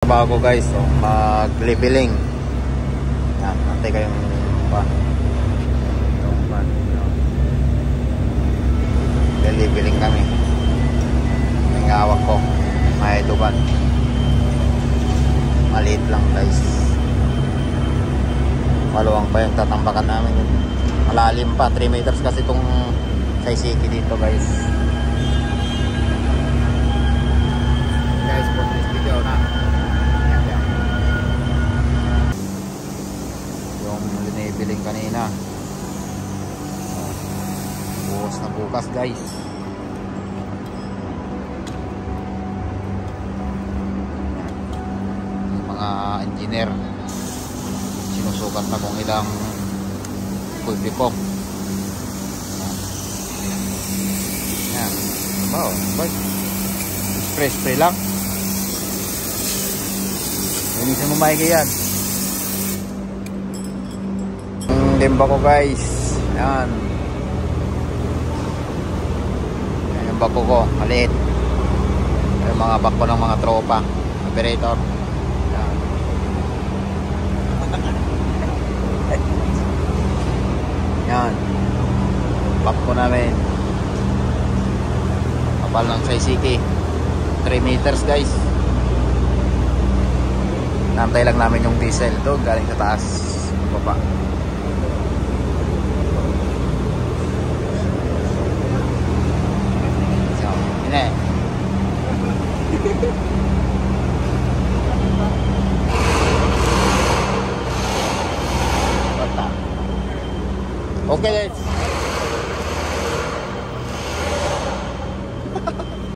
Trabaho ko guys, so mag-leveling. Yan, antay kayong leveling kami. Yung hawak ko, may tuban. Maliit lang guys. Maluwang pa yung tatambakan namin. Malalim pa, 3 meters kasi itong Saisiki dito guys. Guys, post this video na. Yan. Yung linibiling kanina. Bukas na bukas guys. Yung mga engineer sinusukat na kung ilang pulpipok. Yan. Wow, spray lang. Linisin mo maigi yan. Yung limba ko guys. Yan. Yan yung bako ko. Maliit. Yung mga bako ng mga tropa. Operator. Yan. Yan. Bako namin. Kapal ng Saisiki. 3 meters guys. Nantay lang namin yung diesel to galing sa taas baba. So, yun eh. Okay guys.